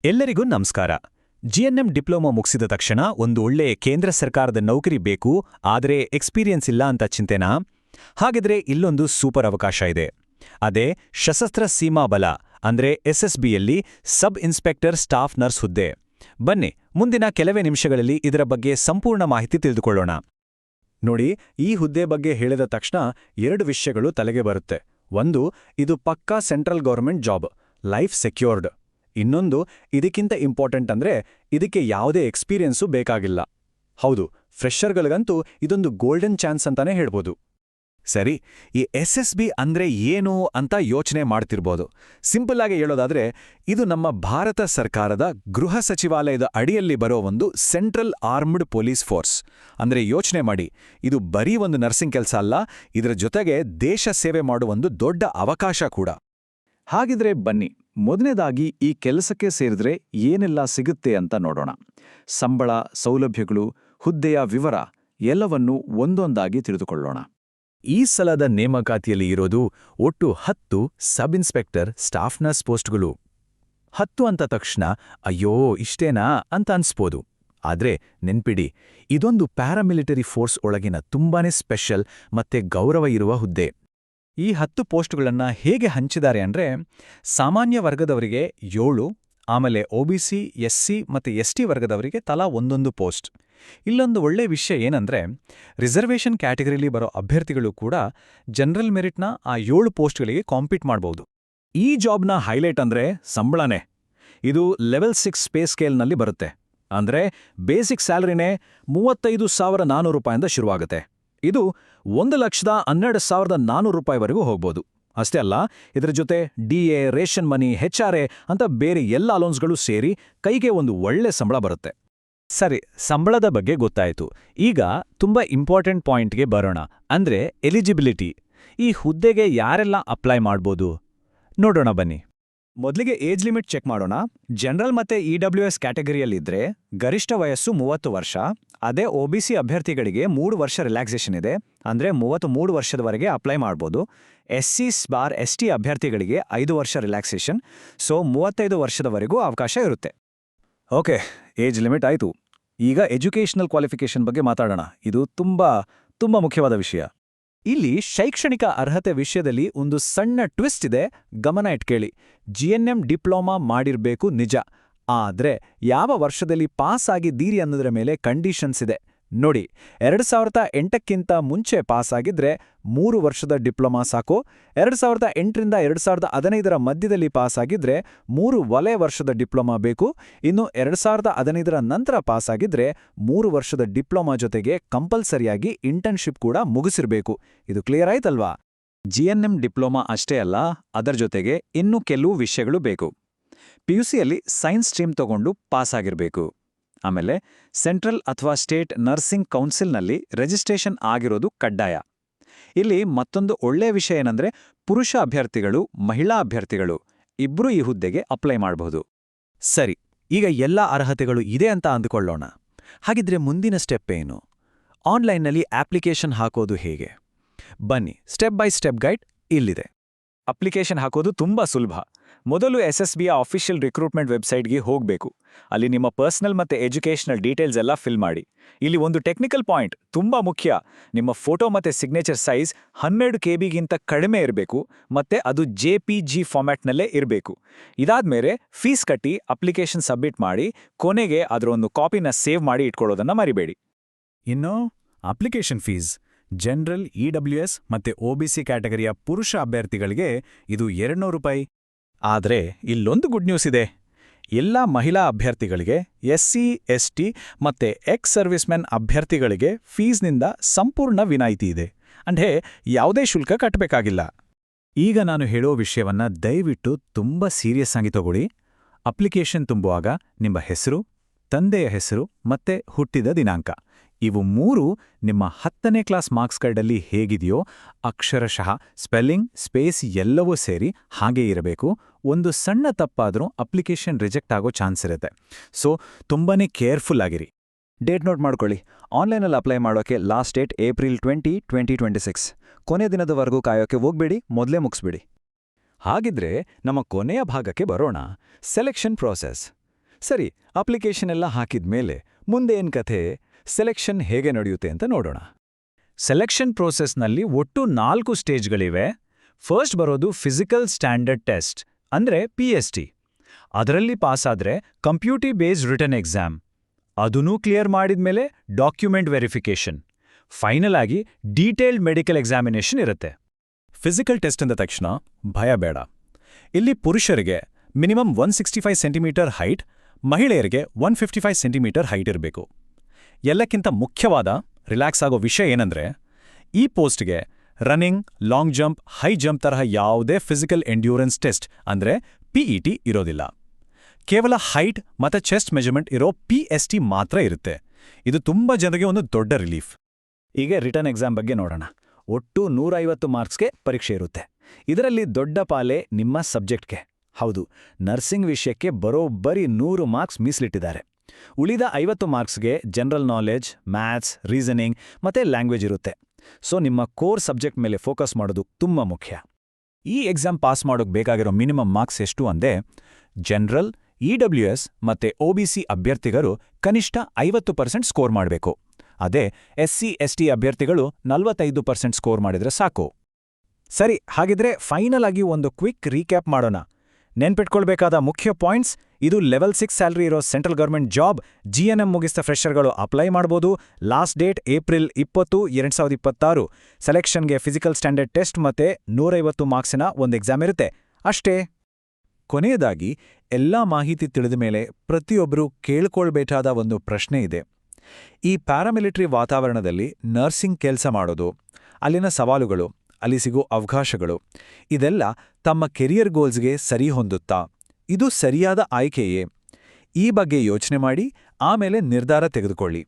ಎಲ್ಲರಿಗೂ ನಮಸ್ಕಾರ. GNM diploma ಮುಗಿಸಿದ ತಕ್ಷಣ ಒಂದು ಒಳ್ಳೆ ಕೇಂದ್ರ ಸರ್ಕಾರದ ನೌಕರಿ ಬೇಕು, ಆದರೆ ಎಕ್ಸ್ಪೀರಿಯನ್ಸ್ ಇಲ್ಲ ಅಂತ ಚಿಂತೆನಾ? ಹಾಗಿದ್ರೆ ಇಲ್ಲೊಂದು ಸೂಪರ್ ಅವಕಾಶ ಇದೆ. ಅದೇ ಸಶಸ್ತ್ರ ಸೀಮಾ ಬಲ ಅಂದ್ರೆ ಎಸ್ಎಸ್ಬಿಯಲ್ಲಿ ಸಬ್ ಇನ್ಸ್ಪೆಕ್ಟರ್ ಸ್ಟಾಫ್ ನರ್ಸ್ ಹುದ್ದೆ. ಬನ್ನಿ, ಮುಂದಿನ ಕೆಲವೇ ನಿಮಿಷಗಳಲ್ಲಿ ಇದರ ಬಗ್ಗೆ ಸಂಪೂರ್ಣ ಮಾಹಿತಿ ತಿಳಿದುಕೊಳ್ಳೋಣ. ನೋಡಿ, ಈ ಹುದ್ದೆ ಬಗ್ಗೆ ಹೇಳಿದ ತಕ್ಷಣ ಎರಡು ವಿಷಯಗಳು ತಲೆಗೆ ಬರುತ್ತೆ. ಒಂದು, ಇದು ಪಕ್ಕಾ central government job, life secured. ಇನ್ನೊಂದು, ಇದಕ್ಕಿಂತ ಇಂಪಾರ್ಟೆಂಟ್ ಅಂದ್ರೆ ಇದಕ್ಕೆ ಯಾವುದೇ ಎಕ್ಸ್ಪೀರಿಯನ್ಸು ಬೇಕಾಗಿಲ್ಲ. ಹೌದು, ಫ್ರೆಷರ್ಗಳಿಗಂತೂ ಇದೊಂದು ಗೋಲ್ಡನ್ ಚಾನ್ಸ್ ಅಂತಾನೆ ಹೇಳ್ಬೋದು. ಸರಿ, ಈ ಎಸ್ಎಸ್ಬಿ ಅಂದ್ರೆ ಏನು ಅಂತ ಯೋಚನೆ ಮಾಡ್ತಿರ್ಬೋದು. ಸಿಂಪಲ್ ಆಗಿ ಹೇಳೋದಾದ್ರೆ, ಇದು ನಮ್ಮ ಭಾರತ ಸರ್ಕಾರದ ಗೃಹ ಸಚಿವಾಲಯದ ಅಡಿಯಲ್ಲಿ ಬರೋ ಒಂದು ಸೆಂಟ್ರಲ್ ಆರ್ಮ್ಡ್ ಪೊಲೀಸ್ ಫೋರ್ಸ್. ಅಂದ್ರೆ ಯೋಚನೆ ಮಾಡಿ, ಇದು ಬರೀ ಒಂದು ನರ್ಸಿಂಗ್ ಕೆಲಸ ಅಲ್ಲ, ಇದರ ಜೊತೆಗೆ ದೇಶ ಸೇವೆ ಮಾಡುವ ಒಂದು ದೊಡ್ಡ ಅವಕಾಶ ಕೂಡ. ಹಾಗಿದ್ರೆ ಬನ್ನಿ, ಮೊದಲನೇದಾಗಿ ಈ ಕೆಲಸಕ್ಕೆ ಸೇರಿದ್ರೆ ಏನೆಲ್ಲ ಸಿಗುತ್ತೆ ಅಂತ ನೋಡೋಣ. ಸಂಬಳ, ಸೌಲಭ್ಯಗಳು, ಹುದ್ದೆಯ ವಿವರ ಎಲ್ಲವನ್ನೂ ಒಂದೊಂದಾಗಿ ತಿಳಿದುಕೊಳ್ಳೋಣ. ಈ ಸಲದ ನೇಮಕಾತಿಯಲ್ಲಿ ಇರೋದು ಒಟ್ಟು 10 ಸಬ್ ಇನ್ಸ್ಪೆಕ್ಟರ್ ಸ್ಟಾಫ್ ನರ್ಸ್ ಪೋಸ್ಟ್ಗಳು. 10 ಅಂತ ತಕ್ಷಣ ಅಯ್ಯೋ ಇಷ್ಟೇನಾ ಅಂತ ಅನ್ಸ್ಬೋದು. ಆದ್ರೆ ನೆನ್ಪಿಡಿ, ಇದೊಂದು ಪ್ಯಾರಾಮಿಲಿಟರಿ ಫೋರ್ಸ್ ಒಳಗಿನ ತುಂಬಾನೇ ಸ್ಪೆಷಲ್ ಮತ್ತೆ ಗೌರವ ಇರುವ ಹುದ್ದೆ. ಈ 10 ಪೋಸ್ಟ್ಗಳನ್ನ ಹೇಗೆ ಹಂಚಿದ್ದಾರೆ ಅಂದ್ರೆ, ಸಾಮಾನ್ಯ ವರ್ಗದವರಿಗೆ 7, ಆಮೇಲೆ ಒಬಿಸಿ, ಎಸ್ಸಿ ಮತ್ತೆ ಎಸ್ಟಿ ವರ್ಗದವರಿಗೆ ತಲಾ ಒಂದೊಂದು ಪೋಸ್ಟ್. ಇಲ್ಲೊಂದು ಒಳ್ಳೆ ವಿಷಯ ಏನಂದ್ರೆ, ರಿಸರ್ವೇಷನ್ ಕ್ಯಾಟಗರಿಲಿ ಬರೋ ಅಭ್ಯರ್ಥಿಗಳು ಕೂಡ ಜನರಲ್ ಮೆರಿಟ್ನ ಆ 7 ಪೋಸ್ಟ್ಗಳಿಗೆ ಕಾಂಪೀಟ್ ಮಾಡ್ಬೋದು. ಈ ಜಾಬ್ನ ಹೈಲೈಟ್ ಅಂದ್ರೆ ಸಂಬಳನೇ. ಇದು ಲೆವೆಲ್ 6 ಪೇ ಸ್ಕೇಲ್ನಲ್ಲಿ ಬರುತ್ತೆ. ಅಂದ್ರೆ ಬೇಸಿಕ್ ಸ್ಯಾಲರಿನೇ 35,400 ರೂಪಾಯಿಂದ ಶುರುವಾಗುತ್ತೆ. ಇದು 1,12,400 ರೂಪಾಯಿವರೆಗೂ ಹೋಗ್ಬೋದು. ಅಷ್ಟೇ ಅಲ್ಲ, ಇದರ ಜೊತೆ ಡಿಎ, ರೇಷನ್ ಮನಿ, HRA ಅಂತ ಬೇರೆ ಎಲ್ಲ ಅಲೋನ್ಸ್ಗಳು ಸೇರಿ ಕೈಗೆ ಒಂದು ಒಳ್ಳೆ ಸಂಬಳ ಬರುತ್ತೆ. ಸರಿ, ಸಂಬಳದ ಬಗ್ಗೆ ಗೊತ್ತಾಯ್ತು. ಈಗ ತುಂಬಾ ಇಂಪಾರ್ಟೆಂಟ್ ಪಾಯಿಂಟ್ಗೆ ಬರೋಣ, ಅಂದ್ರೆ ಎಲಿಜಿಬಿಲಿಟಿ. ಈ ಹುದ್ದೆಗೆ ಯಾರೆಲ್ಲ ಅಪ್ಲೈ ಮಾಡ್ಬೋದು ನೋಡೋಣ ಬನ್ನಿ. ಮೊದಲಿಗೆ ಏಜ್ ಲಿಮಿಟ್ ಚೆಕ್ ಮಾಡೋಣ. ಜನರಲ್ ಮತ್ತೆ EWS ಕ್ಯಾಟಗರಿಯಲ್ಲಿದ್ರೆ ಗರಿಷ್ಠ ವಯಸ್ಸು 30 ವರ್ಷ. ಅದೇ ಒಬಿಸಿ ಅಭ್ಯರ್ಥಿಗಳಿಗೆ 3 ವರ್ಷ ರಿಲ್ಯಾಕ್ಸೇಷನ್ ಇದೆ, ಅಂದ್ರೆ 33 ವರ್ಷದವರೆಗೆ ಅಪ್ಲೈ ಮಾಡ್ಬೋದು. SC/ST ಅಭ್ಯರ್ಥಿಗಳಿಗೆ 5 ವರ್ಷ ರಿಲ್ಯಾಕ್ಸೇಷನ್, ಸೊ 35 ವರ್ಷದವರೆಗೂ ಅವಕಾಶ ಇರುತ್ತೆ. ಓಕೆ, ಏಜ್ ಲಿಮಿಟ್ ಆಯ್ತು. ಈಗ ಎಜುಕೇಷನಲ್ ಕ್ವಾಲಿಫಿಕೇಷನ್ ಬಗ್ಗೆ ಮಾತಾಡೋಣ. ಇದು ತುಂಬಾ ಮುಖ್ಯವಾದ ವಿಷಯ. ಇಲ್ಲಿ ಶೈಕ್ಷಣಿಕ ಅರ್ಹತೆ ವಿಷಯದಲ್ಲಿ ಒಂದು ಸಣ್ಣ ಟ್ವಿಸ್ಟ್ ಇದೆ, ಗಮನ ಇಟ್ಕೇಳಿ. ಜಿಎನ್ಎಂ ಡಿಪ್ಲೊಮಾ ಮಾಡಿರ್ಬೇಕು ನಿಜ, ಆದ್ರೆ ಯಾವ ವರ್ಷದಲ್ಲಿ ಪಾಸ್ ಆಗಿದ್ದೀರಿ ಅನ್ನೋದ್ರ ಮೇಲೆ ಕಂಡೀಷನ್ಸ್ ಇದೆ. ನೋಡಿ, 2008ಕ್ಕಿಂತ ಮುಂಚೆ ಪಾಸ್ ಆಗಿದ್ರೆ 3 ವರ್ಷದ ಡಿಪ್ಲೊಮಾ ಸಾಕು. 2008ರಿಂದ 2015ರ ಮಧ್ಯದಲ್ಲಿ ಪಾಸ್ ಆಗಿದ್ರೆ 3 ವಲಯ ವರ್ಷದ ಡಿಪ್ಲೊಮಾ ಬೇಕು. ಇನ್ನು 2015ರ ನಂತರ ಪಾಸ್ ಆಗಿದ್ರೆ 3 ವರ್ಷದ ಡಿಪ್ಲೊಮಾ ಜೊತೆಗೆ ಕಂಪಲ್ಸರಿಯಾಗಿ ಇಂಟರ್ನ್ಶಿಪ್ ಕೂಡ ಮುಗಿಸಿರ್ಬೇಕು. ಇದು ಕ್ಲಿಯರ್ ಆಯ್ತಲ್ವಾ? ಜಿಎನ್ಎಂ ಡಿಪ್ಲೊಮಾ ಅಷ್ಟೇ ಅಲ್ಲ, ಅದರ ಜೊತೆಗೆ ಇನ್ನೂ ಕೆಲವು ವಿಷಯಗಳು ಬೇಕು. PUCಯಲ್ಲಿ ಸೈನ್ಸ್ ಸ್ಟ್ರೀಮ್ ತಗೊಂಡು ಪಾಸ್ ಆಗಿರಬೇಕು. ಆಮೇಲೆ ಸೆಂಟ್ರಲ್ ಅಥವಾ ಸ್ಟೇಟ್ ನರ್ಸಿಂಗ್ ಕೌನ್ಸಿಲ್ನಲ್ಲಿ ರಿಜಿಸ್ಟ್ರೇಷನ್ ಆಗಿರೋದು ಕಡ್ಡಾಯ. ಇಲ್ಲಿ ಮತ್ತೊಂದು ಒಳ್ಳೆಯ ವಿಷಯ ಏನಂದ್ರೆ, ಪುರುಷ ಅಭ್ಯರ್ಥಿಗಳು, ಮಹಿಳಾ ಅಭ್ಯರ್ಥಿಗಳು ಇಬ್ರೂ ಈ ಹುದ್ದೆಗೆ ಅಪ್ಲೈ ಮಾಡಬಹುದು. ಸರಿ, ಈಗ ಎಲ್ಲ ಅರ್ಹತೆಗಳು ಇದೆ ಅಂತ ಅಂದುಕೊಳ್ಳೋಣ. ಹಾಗಿದ್ರೆ ಮುಂದಿನ ಸ್ಟೆಪ್ ಏನು? ಆನ್ಲೈನ್ನಲ್ಲಿ ಅಪ್ಲಿಕೇಶನ್ ಹಾಕೋದು ಹೇಗೆ? ಬನ್ನಿ, ಸ್ಟೆಪ್ ಬೈ ಸ್ಟೆಪ್ ಗೈಡ್ ಇಲ್ಲಿದೆ. ಅಪ್ಲಿಕೇಶನ್ ಹಾಕೋದು ತುಂಬಾ ಸುಲಭ. ಮೊದಲು SSBಯ ಅಫಿಷಿಯಲ್ ರಿಕ್ರೂಟ್ಮೆಂಟ್ ವೆಬ್ಸೈಟ್ಗೆ ಹೋಗಬೇಕು. ಅಲ್ಲಿ ನಿಮ್ಮ ಪರ್ಸನಲ್ ಮತ್ತೆ ಎಜುಕೇಷನಲ್ ಡೀಟೇಲ್ಸ್ ಎಲ್ಲ ಫಿಲ್ ಮಾಡಿ. ಇಲ್ಲಿ ಒಂದು ಟೆಕ್ನಿಕಲ್ ಪಾಯಿಂಟ್ ತುಂಬಾ ಮುಖ್ಯ. ನಿಮ್ಮ ಫೋಟೋ ಮತ್ತೆ ಸಿಗ್ನೇಚರ್ ಸೈಜ್ 12 KBಗಿಂತ ಕಡಿಮೆ ಇರಬೇಕು, ಮತ್ತೆ ಅದು JPG ಫಾರ್ಮ್ಯಾಟ್ನಲ್ಲೇ ಇರಬೇಕು. ಇದಾದ್ಮೇಲೆ ಫೀಸ್ ಕಟ್ಟಿ ಅಪ್ಲಿಕೇಶನ್ ಸಬ್ಮಿಟ್ ಮಾಡಿ, ಕೊನೆಗೆ ಅದರ ಒಂದು ಕಾಪಿನ ಸೇವ್ ಮಾಡಿ ಇಟ್ಕೊಳ್ಳೋದನ್ನ ಮರಿಬೇಡಿ. ಇನ್ನು ಅಪ್ಲಿಕೇಶನ್ ಫೀಸ್ ಜನರಲ್, EWS ಮತ್ತೆ OBC ಕ್ಯಾಟಗರಿಯ ಪುರುಷ ಅಭ್ಯರ್ಥಿಗಳಿಗೆ ಇದು 200 ರೂಪಾಯಿ. ಆದ್ರೆ ಇಲ್ಲೊಂದು ಗುಡ್ ನ್ಯೂಸ್ ಇದೆ. ಎಲ್ಲ ಮಹಿಳಾ ಅಭ್ಯರ್ಥಿಗಳಿಗೆ, SC, ST ಮತ್ತೆ ಎಕ್ಸ್ ಸರ್ವಿಸ್ಮೆನ್ ಅಭ್ಯರ್ಥಿಗಳಿಗೆ ಫೀಸ್ನಿಂದ ಸಂಪೂರ್ಣ ವಿನಾಯಿತಿ ಇದೆ. ಅಂದ್ರೆ ಯಾವುದೇ ಶುಲ್ಕ ಕಟ್ಟಬೇಕಾಗಿಲ್ಲ. ಈಗ ನಾನು ಹೇಳೋ ವಿಷಯವನ್ನ ದಯವಿಟ್ಟು ತುಂಬಾ ಸೀರಿಯಸ್ ಆಗಿ ತಗೊಳ್ಳಿ. ಅಪ್ಲಿಕೇಶನ್ ತುಂಬುವಾಗ ನಿಮ್ಮ ಹೆಸರು, ತಂದೆಯ ಹೆಸರು ಮತ್ತೆ ಹುಟ್ಟಿದ ದಿನಾಂಕ, ಇವು 3 ನಿಮ್ಮ 10ನೇ ಕ್ಲಾಸ್ ಮಾರ್ಕ್ಸ್ ಕಾರ್ಡಲ್ಲಿ ಹೇಗಿದೆಯೋ ಅಕ್ಷರಶಃ ಸ್ಪೆಲ್ಲಿಂಗ್, ಸ್ಪೇಸ್ ಎಲ್ಲವೂ ಸೇರಿ ಹಾಗೇ ಇರಬೇಕು. ಒಂದು ಸಣ್ಣ ತಪ್ಪಾದರೂ ಅಪ್ಲಿಕೇಶನ್ ರಿಜೆಕ್ಟ್ ಆಗೋ ಚಾನ್ಸ್ ಇರುತ್ತೆ. ಸೊ ತುಂಬಾನೇ ಕೇರ್ಫುಲ್ ಆಗಿರಿ. ಡೇಟ್ ನೋಟ್ ಮಾಡ್ಕೊಳ್ಳಿ. ಆನ್ಲೈನಲ್ಲಿ ಅಪ್ಲೈ ಮಾಡೋಕೆ ಲಾಸ್ಟ್ ಡೇಟ್ ಏಪ್ರಿಲ್ 20, 2026. ಕೊನೆ ದಿನದವರೆಗೂ ಕಾಯೋಕೆ ಹೋಗ್ಬೇಡಿ, ಮೊದಲೇ ಮುಗಿಸ್ಬಿಡಿ. ಹಾಗಿದ್ರೆ ನಮ್ಮ ಕೊನೆಯ ಭಾಗಕ್ಕೆ ಬರೋಣ, ಸೆಲೆಕ್ಷನ್ ಪ್ರೋಸೆಸ್. ಸರಿ, ಅಪ್ಲಿಕೇಶನ್ ಎಲ್ಲ ಹಾಕಿದ್ಮೇಲೆ ಮುಂದೆ ಏನ್ ಕಥೆ, ಸೆಲೆಕ್ಷನ್ ಹೇಗೆ ನಡೆಯುತ್ತೆ ಅಂತ ನೋಡೋಣ. ಸೆಲೆಕ್ಷನ್ ಪ್ರೋಸೆಸ್ನಲ್ಲಿ ಒಟ್ಟು 4 ಸ್ಟೇಜ್ಗಳಿವೆ. ಫಸ್ಟ್ ಬರೋದು ಫಿಸಿಕಲ್ ಸ್ಟ್ಯಾಂಡರ್ಡ್ ಟೆಸ್ಟ್, ಅಂದ್ರೆ PST. ಅದರಲ್ಲಿ ಪಾಸಾದ್ರೆ ಕಂಪ್ಯೂಟರ್ ಬೇಸ್ಡ್ ರಿಟನ್ ಎಕ್ಸಾಮ್. ಅದನ್ನೂ ಕ್ಲಿಯರ್ ಮಾಡಿದ್ಮೇಲೆ ಡಾಕ್ಯುಮೆಂಟ್ ವೆರಿಫಿಕೇಷನ್. ಫೈನಲ್ ಆಗಿ ಡೀಟೇಲ್ಡ್ ಮೆಡಿಕಲ್ ಎಕ್ಸಾಮಿನೇಷನ್ ಇರುತ್ತೆ. ಫಿಸಿಕಲ್ ಟೆಸ್ಟ್ ಅಂದ ತಕ್ಷಣ ಭಯ ಬೇಡ. ಇಲ್ಲಿ ಪುರುಷರಿಗೆ ಮಿನಿಮಮ್ 165 ಸೆಂಟಿಮೀಟರ್ ಹೈಟ್, ಮಹಿಳೆಯರಿಗೆ 155 ಸೆಂಟಿಮೀಟರ್ ಹೈಟ್ ಇರಬೇಕು. ಎಲ್ಲಕ್ಕಿಂತ ಮುಖ್ಯವಾದ ರಿಲ್ಯಾಕ್ಸ್ ಆಗೋ ವಿಷಯ ಏನಂದ್ರೆ, ಈ ಪೋಸ್ಟ್ಗೆ running, long jump, high jump ತರಹ ಯಾವುದೇ ಫಿಸಿಕಲ್ ಎಂಡ್ಯೂರೆನ್ಸ್ ಟೆಸ್ಟ್ ಅಂದ್ರೆ PET ಇರೋದಿಲ್ಲ. ಕೇವಲ ಹೈಟ್ ಮತ್ತೆ ಚೆಸ್ಟ್ ಮೆಜರ್ಮೆಂಟ್ ಇರೋ PST ಮಾತ್ರ ಇರುತ್ತೆ. ಇದು ತುಂಬಾ ಜನರಿಗೆ ಒಂದು ದೊಡ್ಡ ರಿಲೀಫ್. ಈಗ ರಿಟರ್ನ್ ಎಕ್ಸಾಮ್ ಬಗ್ಗೆ ನೋಡೋಣ. ಒಟ್ಟು 150 ಮಾರ್ಕ್ಸ್ಗೆ ಪರೀಕ್ಷೆ ಇರುತ್ತೆ. ಇದರಲ್ಲಿ ದೊಡ್ಡ ಪಾಲೆ ನಿಮ್ಮ ಸಬ್ಜೆಕ್ಟ್ಗೆ. ಹೌದು, ನರ್ಸಿಂಗ್ ವಿಷಯಕ್ಕೆ ಬರೋಬ್ಬರಿ 100 ಮಾರ್ಕ್ಸ್ ಮೀಸಲಿಟ್ಟಿದ್ದಾರೆ. ಉಳಿದ 50 ಮಾರ್ಕ್ಸ್ಗೆ ಜನರಲ್ ನಾಲೆಡ್ಜ್, ಮ್ಯಾಥ್ಸ್, ರೀಸನಿಂಗ್ ಮತ್ತೆ ಲ್ಯಾಂಗ್ವೇಜ್ ಇರುತ್ತೆ. ಸೊ ನಿಮ್ಮ ಕೋರ್ ಸಬ್ಜೆಕ್ಟ್ ಮೇಲೆ ಫೋಕಸ್ ಮಾಡೋದು ತುಂಬಾ ಮುಖ್ಯ. ಈ ಎಕ್ಸಾಮ್ ಪಾಸ್ ಮಾಡೋಕ್ ಬೇಕಾಗಿರೋ ಮಿನಿಮಮ್ ಮಾರ್ಕ್ಸ್ ಎಷ್ಟು ಅಂದೆ, ಜನರಲ್, EWS ಮತ್ತೆ OBC ಅಭ್ಯರ್ಥಿಗಳು ಕನಿಷ್ಠ 50% ಸ್ಕೋರ್ ಮಾಡಬೇಕು. ಅದೇ SC/ST ಅಭ್ಯರ್ಥಿಗಳು 45% ಸ್ಕೋರ್ ಮಾಡಿದ್ರೆ ಸಾಕು. ಸರಿ, ಹಾಗಿದ್ರೆ ಫೈನಲ್ ಆಗಿ ಒಂದು ಕ್ವಿಕ್ ರೀಕ್ಯಾಪ್ ಮಾಡೋಣ. ನೆನ್ಪಿಟ್ಕೊಳ್ಬೇಕಾದ ಮುಖ್ಯ ಪಾಯಿಂಟ್ಸ್: ಇದು ಲೆವೆಲ್ 6 ಸ್ಯಾಲರಿ ಇರೋ ಸೆಂಟ್ರಲ್ ಗವರ್ಮೆಂಟ್ ಜಾಬ್. GNM ಮುಗಿಸಿದ ಫ್ರೆಷರ್ಗಳು ಅಪ್ಲೈ ಮಾಡ್ಬೋದು. Last date April 20, 2026. ಸೆಲೆಕ್ಷನ್ಗೆ ಫಿಸಿಕಲ್ ಸ್ಟ್ಯಾಂಡರ್ಡ್ ಟೆಸ್ಟ್ ಮತ್ತೆ 150 ಮಾರ್ಕ್ಸಿನ ಒಂದು ಎಕ್ಸಾಮ್ ಇರುತ್ತೆ. ಅಷ್ಟೇ. ಕೊನೆಯದಾಗಿ, ಎಲ್ಲಾ ಮಾಹಿತಿ ತಿಳಿದ ಮೇಲೆ ಪ್ರತಿಯೊಬ್ಬರೂ ಕೇಳ್ಕೊಳ್ಬೇಕಾದ ಒಂದು ಪ್ರಶ್ನೆ ಇದೆ. ಈ ಪ್ಯಾರಾಮಿಲಿಟರಿ ವಾತಾವರಣದಲ್ಲಿ ನರ್ಸಿಂಗ್ ಕೆಲಸ ಮಾಡೋದು, ಅಲ್ಲಿನ ಸವಾಲುಗಳು, ಅಲ್ಲಿ ಸಿಗೋ ಅವಕಾಶಗಳು, ಇದೆಲ್ಲ ತಮ್ಮ ಕೆರಿಯರ್ ಗೋಲ್ಸ್ಗೆ ಸರಿ ಹೊಂದುತ್ತಾ? ಇದು ಸರಿಯಾದ ಆಯ್ಕೆಯೇ? ಈ ಬಗ್ಗೆ ಯೋಚನೆ ಮಾಡಿ ಆಮೇಲೆ ನಿರ್ಧಾರ ತೆಗೆದುಕೊಳ್ಳಿ.